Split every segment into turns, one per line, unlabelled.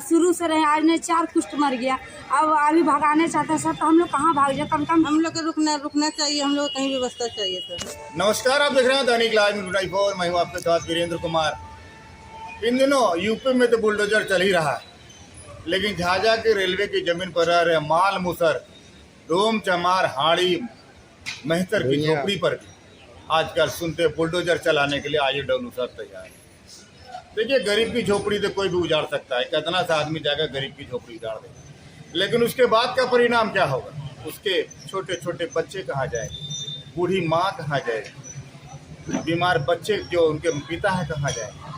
शुरू से रहे, आज नहीं 4 कुष्ठ मर गया। अब अभी भगाने चाहते हैं सर, तो हम लोग कहाँ भाग जाए? कम कम
हम लोग को रुकना चाहिए, हम लोग कहीं व्यवस्था चाहिए सर।
नमस्कार, आप देख रहे हैं दैनिक लाइव न्यूज़ 24। मैं हूँ आपके साथ वीरेंद्र कुमार। इन दिनों यूपी में तो बुलडोजर चल ही रहा है, लेकिन झाझा के रेलवे की जमीन पर रह रहे माल मुसर, डोम चमार, हाड़ी, मेहतर की झोपड़ी पर भी आजकल सुनते बुलडोजर चलाने के लिए IOW साहब तैयार है। देखिए, गरीब की झोपड़ी तो कोई भी उजाड़ सकता है, कितना सा आदमी जाकर गरीब की झोपड़ी उजाड़ देगा, लेकिन उसके बाद का परिणाम क्या होगा? उसके छोटे छोटे बच्चे कहाँ जाएंगे, बूढ़ी माँ कहाँ जाएगी, बीमार बच्चे जो उनके पिता हैं कहाँ जाएंगे?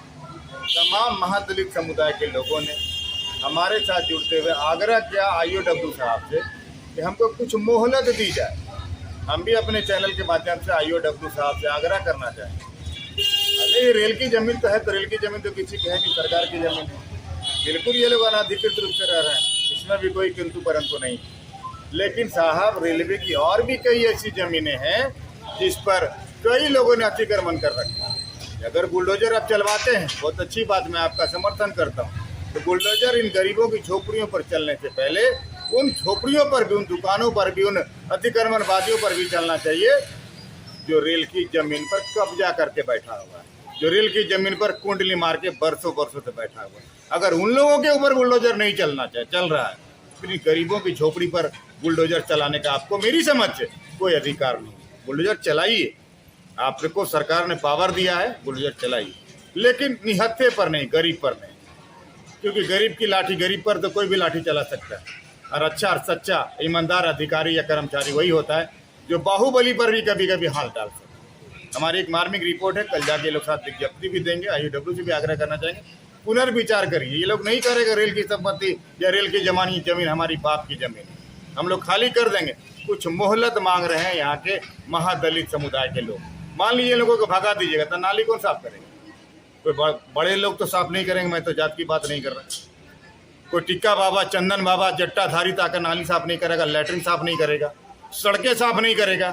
तमाम महादलित समुदाय के लोगों ने हमारे साथ जुड़ते हुए आग्रह किया IOW साहब से कि हमको कुछ मोहलत दी जाए। हम भी अपने चैनल के माध्यम से IOW साहब से आग्रह करना चाहेंगे। अरे रेल की जमीन तो है, तो रेल की जमीन तो किसी की है नहीं, सरकार की जमीन है। बिल्कुल ये लोग अनाधिकृत रूप से रह रहे हैं, इसमें भी कोई किंतु परंतु नहीं। लेकिन साहब, रेलवे की और भी कई ऐसी जमीनें हैं जिस पर कई लोगों ने अतिक्रमण कर रखा है। अगर बुलडोजर आप चलवाते हैं, बहुत अच्छी बात, मैं आपका समर्थन करता हूँ, तो बुलडोजर इन गरीबों की झोपड़ियों पर चलने से पहले उन झोपड़ियों पर भी, उन दुकानों पर भी, उन अतिक्रमणवादियों पर भी चलना चाहिए जो रेल की जमीन पर कब्जा करके बैठा हुआ है, जो रेल की जमीन पर कुंडली मार के बरसों बरसों से बैठा हुआ है। अगर उन लोगों के ऊपर बुलडोजर नहीं चल रहा है, फिर गरीबों की झोपड़ी पर बुलडोजर चलाने का आपको मेरी समझ से कोई अधिकार नहीं। बुलडोजर चलाइए, आपको सरकार ने पावर दिया है, बुलडोजर चलाइए, लेकिन निहत्थे पर नहीं, गरीब पर नहीं, क्योंकि गरीब की लाठी, गरीब पर तो कोई भी लाठी चला सकता है। और अच्छा और सच्चा ईमानदार अधिकारी या कर्मचारी वही होता है जो बाहुबली पर भी कभी कभी हाथ डाल सकता है। हमारी एक मार्मिक रिपोर्ट है, कल जाके लोग साथ विज्ञप्ति भी देंगे। IOW से भी आग्रह करना चाहेंगे, पुनर्विचार करिए। ये लोग नहीं करेगा रेल की संपत्ति या रेल की जमीन हमारी बाप की जमीन, हम लोग खाली कर देंगे। कुछ मोहलत मांग रहे हैं यहाँ के महादलित समुदाय के लोग। मान लीजिए लोगों को भगा दीजिएगा तो नाली कौन साफ करेगा? कोई बड़े लोग तो साफ नहीं करेंगे, मैं तो जात की बात नहीं कर रहा। कोई टिक्का बाबा, चंदन बाबा, जट्टाधारी ताकर नाली साफ नहीं करेगा, लैट्रिन साफ नहीं करेगा, सड़कें साफ नहीं करेगा,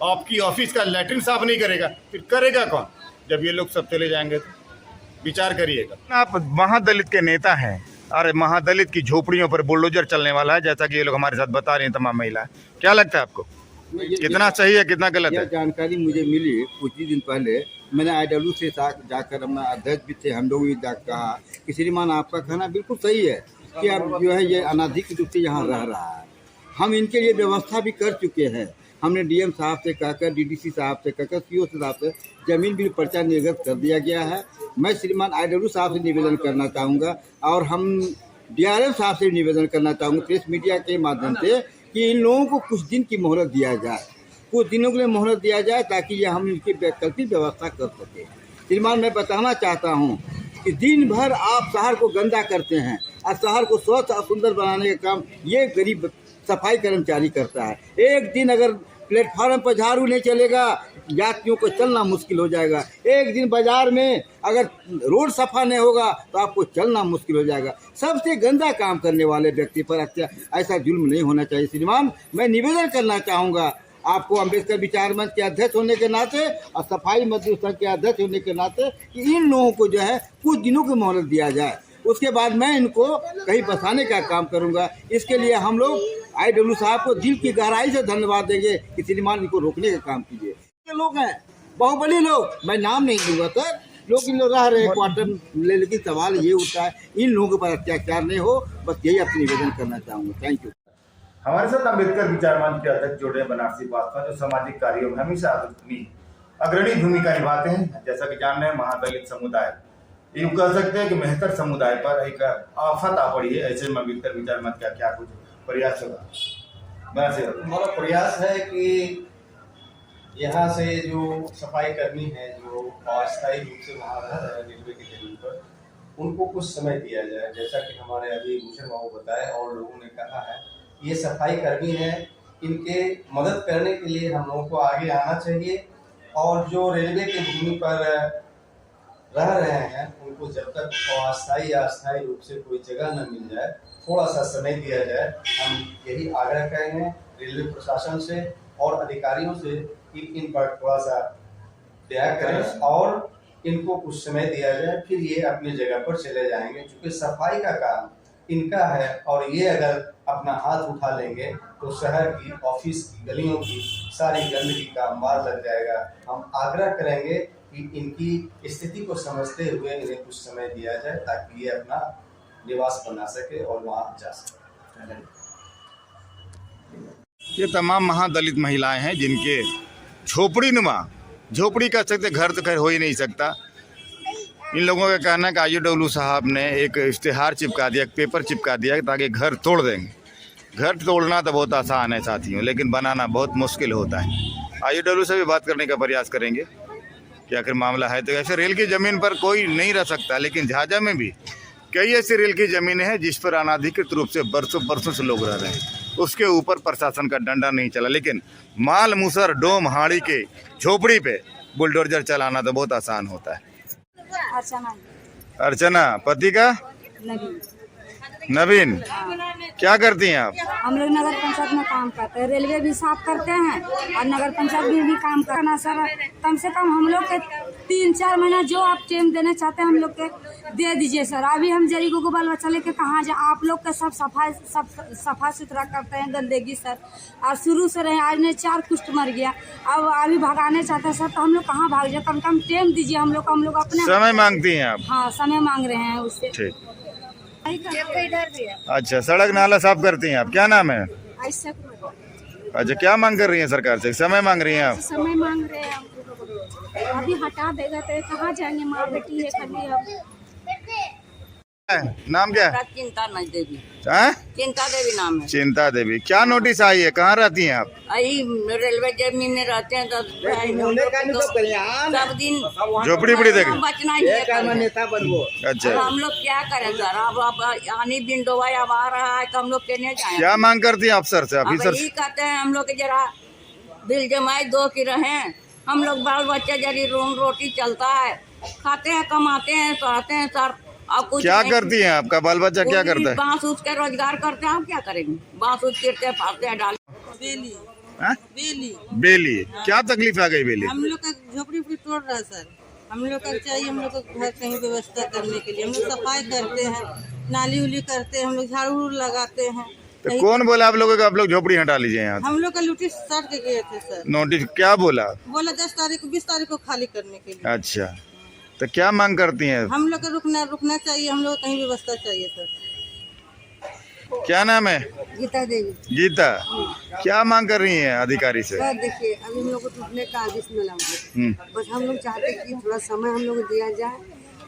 आपकी ऑफिस का लैट्रिन साफ नहीं करेगा, फिर करेगा कौन? जब ये लोग सब चले जाएंगे तो विचार करिएगा। आप महादलित के नेता हैं और महादलित की झोपड़ियों पर बुलडोजर चलने वाला है, जैसा कि ये लोग हमारे साथ बता रहे हैं तमाम महिलाएं। क्या लगता है आपको, कितना सही है, कितना गलत है?
जानकारी मुझे मिली कुछ ही दिन पहले। मैंने IOW से जाकर अपना अध्यक्ष भी थे, हम लोग भी कहा कि श्रीमान आपका कहना बिल्कुल सही है कि अब जो है ये अनाधिकृत रूप से यहाँ रह रहा है। हम इनके लिए व्यवस्था भी कर चुके हैं। हमने DM साहब से कहकर, DDC साहब से कहकर, CO साहब से जमीन भी पर्चा निर्गत कर दिया गया है। मैं श्रीमान IOW साहब से निवेदन करना चाहूँगा और हम DRM साहब से निवेदन करना चाहूँगा प्रेस मीडिया के माध्यम से कि इन लोगों को कुछ दिन की मोहलत दिया जाए, कुछ दिनों के लिए मोहलत दिया जाए, ताकि ये हम इनकी वैकल्पिक व्यवस्था कर सकें। श्रीमान, मैं बताना चाहता हूँ कि दिन भर आप शहर को गंदा करते हैं और शहर को स्वच्छ और सुंदर बनाने का काम ये गरीब सफाई कर्मचारी करता है। एक दिन अगर प्लेटफार्म पर झाड़ू नहीं चलेगा, यात्रियों को चलना मुश्किल हो जाएगा। एक दिन बाजार में अगर रोड सफा नहीं होगा तो आपको चलना मुश्किल हो जाएगा। सबसे गंदा काम करने वाले व्यक्ति पर ऐसा जुल्म नहीं होना चाहिए। श्रीमान, मैं निवेदन करना चाहूँगा आपको अम्बेडकर विचार मंच के अध्यक्ष होने के नाते और सफाई मजदूर संघ के अध्यक्ष होने के नाते कि इन लोगों को जो है कुछ दिनों की मोहलत दिया जाए, उसके बाद मैं इनको कहीं बसाने का काम करूंगा। इसके लिए हम लोग IOW साहब को दिल की गहराई से धन्यवाद देंगे कि श्रीमान इनको रोकने का काम कीजिए। ये लोग हैं बाहुबली लोग, मैं नाम नहीं दूंगा सर, लोग इन लोग रह रहे क्वार्टर, लेकिन सवाल ये उठता है इन लोगों पर अत्याचार नहीं हो, बस यही अपनी निवेदन करना चाहूँगा। Thank you.
हमारे साथ अम्बेडकर विचार मंच के अध्यक्ष जुड़े बनारसी पासवान, जो सामाजिक कार्यों में हमेशा अपनी अग्रणी भूमिका निभाते हैं। जैसा कि जान रहे हैं, महादलित समुदाय, यूँ कह सकते हैं कि मेहतर समुदाय पर एक आफत आ पड़ी है। ऐसे में अम्बेडकर विचार मंच का क्या कुछ प्रयास होगा?
हमारा प्रयास है कि यहाँ से जो सफाई कर्मी हैं, जो अस्थायी रूप से वहाँ रह रहे हैं रेलवे की जमीन पर, उनको कुछ समय दिया जाए। जैसा कि हमारे अभी भूषण बाबू बताए और लोगों ने कहा है, ये सफाई कर्मी हैं, इनके मदद करने के लिए हम लोगों को आगे आना चाहिए। और जो रेलवे की भूमि पर रह रहे हैं, उनको जब तक अस्थायी या अस्थायी रूप से कोई जगह न मिल जाए, थोड़ा सा समय दिया जाए। हम यही आग्रह करेंगे रेलवे प्रशासन से और अधिकारियों से कि इन पर थोड़ा सा दया करें और इनको कुछ समय दिया जाए, फिर ये अपनी जगह पर चले जाएंगे। क्योंकि सफाई का काम इनका है और ये अगर अपना हाथ उठा लेंगे तो शहर की, ऑफिस की, गलियों की सारी गंदगी का मार लग जाएगा। हम आग्रह करेंगे कि इनकी स्थिति को समझते हुए इन्हें कुछ समय दिया जाए ताकि ये अपना निवास बना सके और वहाँ जा सके।
ये तमाम महादलित महिलाएं हैं जिनके झोपड़ी कह सकते, घर तो खैर हो ही नहीं सकता। इन लोगों का कहना है कि IOW साहब ने एक इश्तिहार चिपका दिया, एक पेपर चिपका दिया ताकि घर तोड़ देंगे। घर तोड़ना तो बहुत आसान है साथियों, लेकिन बनाना बहुत मुश्किल होता है। IOW से भी बात करने का प्रयास करेंगे कि आखिर मामला है तो ऐसे रेल की ज़मीन पर कोई नहीं रह सकता, लेकिन झाझा में भी कई ऐसी रेल की ज़मीनें हैं जिस पर अनाधिकृत रूप से बरसों से लोग रह रहे हैं। उसके ऊपर प्रशासन का डंडा नहीं चला, लेकिन माल मूसर डोम हाड़ी के झोपड़ी पे बुलडोजर चलाना तो बहुत आसान होता है। अर्चना, पति का नवीन। क्या करती हैं आप?
हम लोग नगर पंचायत में काम करते हैं, रेलवे भी साफ करते हैं और नगर पंचायत में भी काम करना। सर कम से कम हम लोग के 3-4 महीना जो आप टाइम देना चाहते हैं हम लोग के दे दीजिए सर। अभी हम जरीगो को बाल बच्चा लेके कहाँ जाए? आप लोग के सब सफाई सुथरा करते हैं, गंदगी सर। और शुरू से रहे, आज ने 4 कुष्ठ मर गया, अब अभी भगाने चाहते हैं सर, तो हम लोग कहाँ भाग जाए? कम टाइम दीजिए हम लोग अपने
समय मांगती हैं आप?
हाँ, समय मांग रहे हैं उससे।
ठीक,
इधर भी है।
अच्छा, सड़क नाला साफ करती हैं आप? क्या नाम है?
ऐसा
अच्छा, क्या मांग कर रही हैं सरकार से? समय मांग रही हैं आप?
समय मांग रहे हैं हम। अभी हटा देगा तो कहाँ जाएंगे? माँ बेटी है खाली हम।
नाम क्या है?
चिंता देवी।
चिंता
देवी नाम है।
चिंता देवी। क्या नोटिस आई है? कहाँ रहती हैं आप?
रेलवे जमीन में रहते हैं तो सब दिन
झोपड़ी पड़ी देखे?
बचना ही है।
अच्छा,
हम लोग क्या करें सर? अब आनी बिंडो अब आ रहा है तो हम लोग कहने जाए।
क्या मांग करती हैं अफसर से? ऑफिसर
यही कहते हैं हम लोग जरा बिल जमाई दो की रहे। हम लोग बाल बच्चे जरी रोटी चलता है, खाते हैं, कमाते हैं, सहते हैं सर। अब कुछ
क्या करती हैं? आपका बाल बच्चा क्या करता है?
बांस उस के रोजगार करते हैं। आप क्या करेंगे? बांस उस गिरते फाड़ते हैं, डाल
बेली। क्या तकलीफ आ गई बेली?
हम लोग का झोपड़ी तोड़ रहा है सर। हम लोग का चाहिए, हम लोग को घर कहीं व्यवस्था करने के लिए। हम लोग सफाई करते हैं, नाली उली करते हैं, हम लोग झाड़ू लगाते हैं।
तो कौन बोला आप लोगों को आप लोग झोपड़ी हटा लीजिए यहाँ?
हम लोग का नोटिस सट के गए थे सर।
नोटिस क्या बोला?
10 तारीख को 20 तारीख को खाली करने के लिए।
अच्छा, तो क्या मांग करती हैं?
हम लोग को रुकना चाहिए, हम लोग कहीं व्यवस्था चाहिए सर।
क्या नाम है?
गीता देवी।
गीता, क्या मांग कर रही हैं अधिकारी से?
सर देखिए, अभी हम लोग को टूटने का आदेश मिला हुआ, बस हम लोग चाहते हैं कि थोड़ा समय हम लोग दिया जाए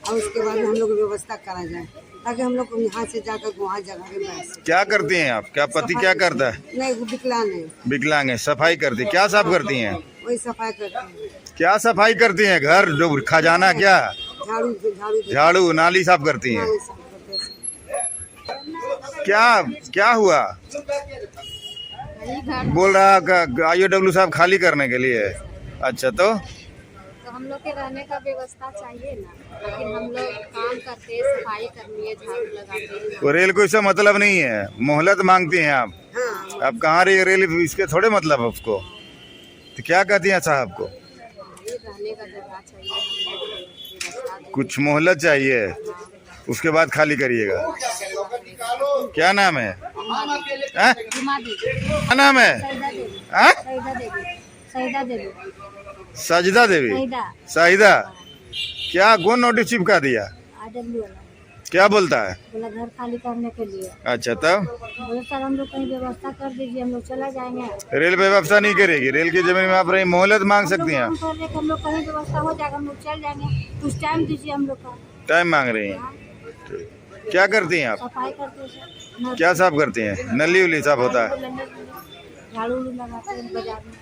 और उसके बाद हम लोग व्यवस्था करा जाए ताकि हम लोग यहाँ से जाकर वहाँ जगह पे बैठ सकें।
क्या करती हैं आप? क्या पति क्या करता है?
नहीं, विकलांग है।
विकलांग है। सफाई करती? क्या साफ करती हैं?
वही सफाई करते हैं।
क्या सफाई करती हैं? घर जो खजाना, क्या झाड़ू नाली साफ करती हैं? क्या हुआ? बोल रहा IOW साहब खाली करने के लिए। अच्छा, तो
हम लोग के रहने का व्यवस्था चाहिए ना, लेकिन हम लोग काम करते हैं, सफाई करनी है, झाड़ू लगाते हैं।
वो रेल को इससे मतलब नहीं है, मोहलत मांगती हैं आप। अब कहाँ रही रेल? इसके थोड़े मतलब है उसको। तो क्या कहती हैं साहब को?
रहने का जगह चाहिए,
कुछ मोहलत चाहिए, उसके बाद खाली करिएगा। क्या नाम है? क्या नाम है? सजदा देवी। सईदा। क्या कौन नोटिस चिपका दिया? क्या बोलता है?
बोला घर खाली करने के लिए।
अच्छा, तब
बोले सर हम लोग कहीं व्यवस्था कर दीजिए, हम लोग चला जाएंगे।
रेल व्यवस्था नहीं करेगी? रेल की जमीन में आप रही मोहलत मांग सकती हैं?
हम लोग कहीं व्यवस्था हो जाएगा, हम लोग चल जाएंगे। कुछ टाइम दीजिए हम लोग का।
टाइम मांग रही हैं? क्या करती हैं आप?
सफाई करते हैं।
क्या साफ करती हैं? नली उली साफ होता है?
झाड़ू लगाते हैं बाजार में।